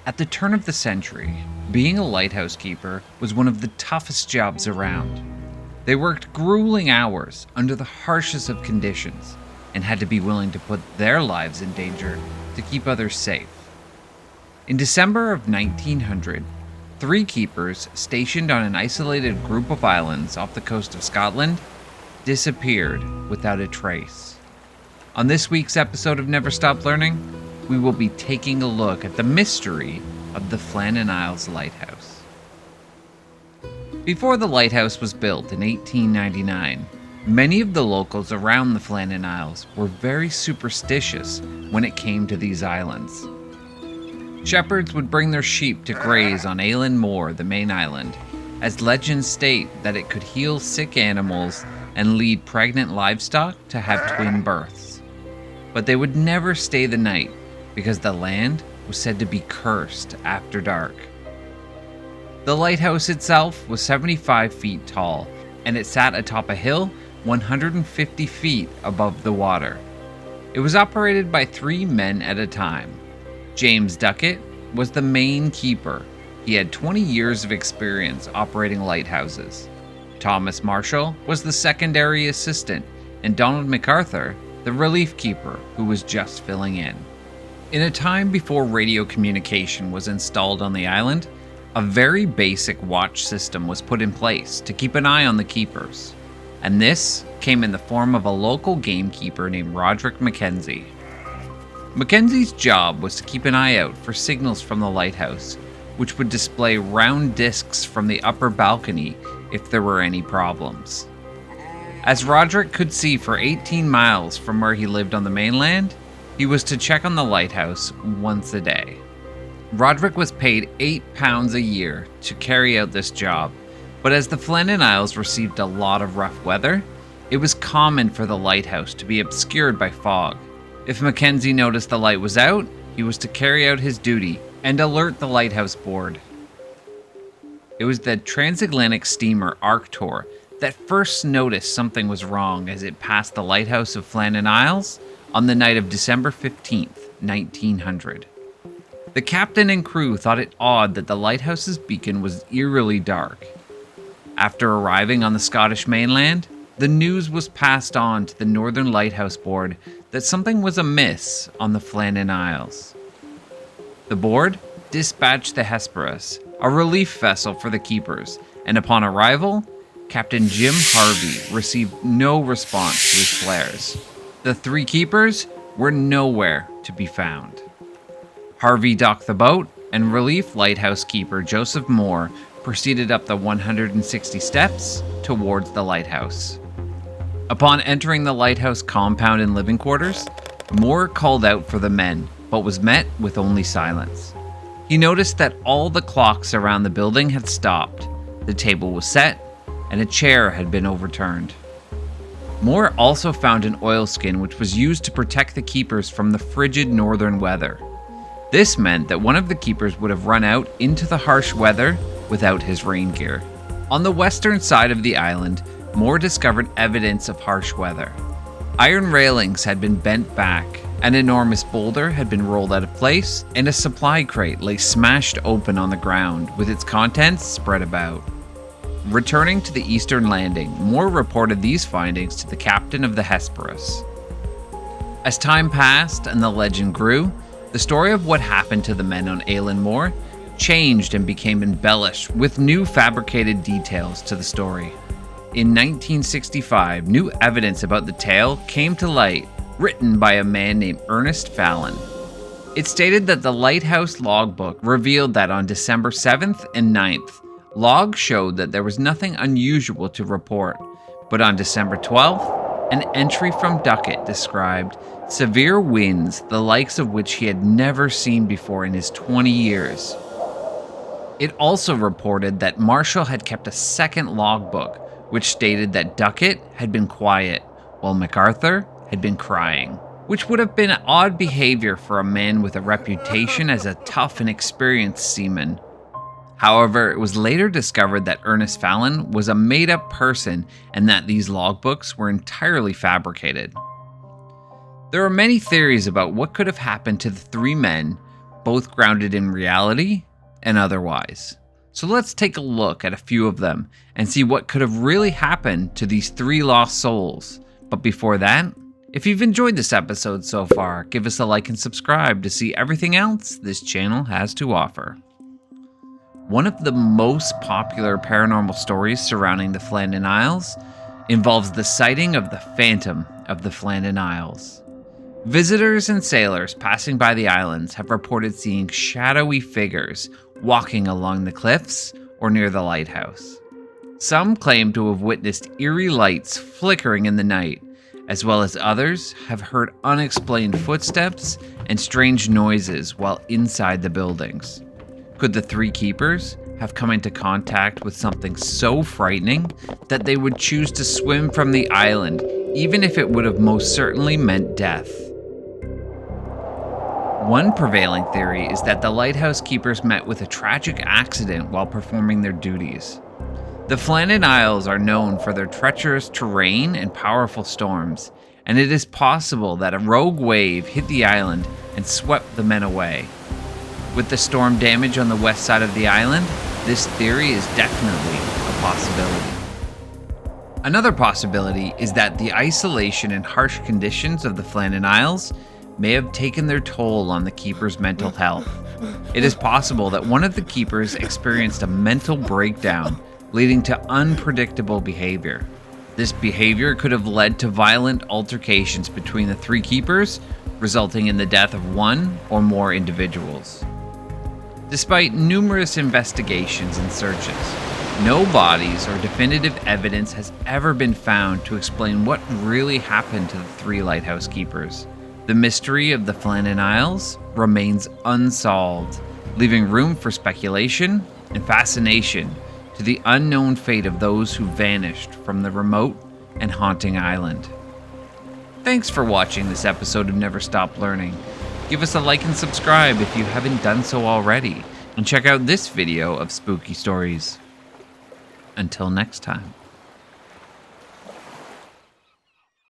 At the turn of the century, being a lighthouse keeper was one of the toughest jobs around. They worked grueling hours under the harshest of conditions and had to be willing to put their lives in danger to keep others safe. In December of 1900, 3 keepers stationed on an isolated group of islands off the coast of Scotland disappeared without a trace. On this week's episode of Never Stop Learning, we will be taking a look at the mystery of the Flannan Isles Lighthouse. Before the lighthouse was built in 1899, many of the locals around the Flannan Isles were very superstitious when it came to these islands. Shepherds would bring their sheep to graze on Eilean Moor, the main island, as legends state that it could heal sick animals and lead pregnant livestock to have twin births. But they would never stay the night because the land was said to be cursed after dark. The lighthouse itself was 75 feet tall, and it sat atop a hill 150 feet above the water. It was operated by 3 men at a time. James Duckett was the main keeper. He had 20 years of experience operating lighthouses. Thomas Marshall was the secondary assistant, and Donald MacArthur, the relief keeper, who was just filling in. In a time before radio communication was installed on the island, a very basic watch system was put in place to keep an eye on the keepers, and this came in the form of a local gamekeeper named Roderick Mackenzie. Mackenzie's job was to keep an eye out for signals from the lighthouse, which would display round discs from the upper balcony if there were any problems. As Roderick could see for 18 miles from where he lived on the mainland, he was to check on the lighthouse once a day. Roderick was paid £8 a year to carry out this job, but as the Flannan Isles received a lot of rough weather, it was common for the lighthouse to be obscured by fog. If Mackenzie noticed the light was out, he was to carry out his duty and alert the lighthouse board. It was the transatlantic steamer Arctur that first noticed something was wrong as it passed the lighthouse of Flannan Isles on the night of December 15th, 1900. The captain and crew thought it odd that the lighthouse's beacon was eerily dark. After arriving on the Scottish mainland, the news was passed on to the Northern Lighthouse Board that something was amiss on the Flannan Isles. The board dispatched the Hesperus, a relief vessel for the keepers, and upon arrival, Captain Jim Harvey received no response to his flares. The 3 keepers were nowhere to be found. Harvey docked the boat, and relief lighthouse keeper Joseph Moore proceeded up the 160 steps towards the lighthouse. Upon entering the lighthouse compound and living quarters, Moore called out for the men, but was met with only silence. He noticed that all the clocks around the building had stopped, the table was set, and a chair had been overturned. Moore also found an oilskin which was used to protect the keepers from the frigid northern weather. This meant that one of the keepers would have run out into the harsh weather without his rain gear. On the western side of the island, Moore discovered evidence of harsh weather. Iron railings had been bent back, an enormous boulder had been rolled out of place, and a supply crate lay smashed open on the ground with its contents spread about. Returning to the eastern landing, Moore reported these findings to the captain of the Hesperus. As time passed and the legend grew, the story of what happened to the men on Eilean Moor changed and became embellished with new fabricated details to the story. In 1965, new evidence about the tale came to light, written by a man named Ernest Fallon. It stated that the lighthouse logbook revealed that on December 7th and 9th, logs showed that there was nothing unusual to report, but on December 12th, an entry from Duckett described severe winds, the likes of which he had never seen before in his 20 years. It also reported that Marshall had kept a second logbook, which stated that Duckett had been quiet, while MacArthur had been crying, which would have been odd behavior for a man with a reputation as a tough and experienced seaman. However, it was later discovered that Ernest Fallon was a made-up person and that these logbooks were entirely fabricated. There are many theories about what could have happened to the 3 men, both grounded in reality and otherwise. So let's take a look at a few of them and see what could have really happened to these 3 lost souls. But before that, if you've enjoyed this episode so far, give us a like and subscribe to see everything else this channel has to offer. One of the most popular paranormal stories surrounding the Flannan Isles involves the sighting of the Phantom of the Flannan Isles. Visitors and sailors passing by the islands have reported seeing shadowy figures walking along the cliffs or near the lighthouse. Some claim to have witnessed eerie lights flickering in the night, as well as others have heard unexplained footsteps and strange noises while inside the buildings. Could the 3 keepers have come into contact with something so frightening that they would choose to swim from the island, even if it would have most certainly meant death? One prevailing theory is that the lighthouse keepers met with a tragic accident while performing their duties. The Flannan Isles are known for their treacherous terrain and powerful storms, and it is possible that a rogue wave hit the island and swept the men away. With the storm damage on the west side of the island, this theory is definitely a possibility. Another possibility is that the isolation and harsh conditions of the Flannan Isles may have taken their toll on the keeper's mental health. It is possible that one of the keepers experienced a mental breakdown, leading to unpredictable behavior. This behavior could have led to violent altercations between the 3 keepers, resulting in the death of one or more individuals. Despite numerous investigations and searches, no bodies or definitive evidence has ever been found to explain what really happened to the 3 lighthouse keepers. The mystery of the Flannan Isles remains unsolved, leaving room for speculation and fascination to the unknown fate of those who vanished from the remote and haunting island. Thanks for watching this episode of Never Stop Learning. Give us a like and subscribe if you haven't done so already, and check out this video of spooky stories. Until next time.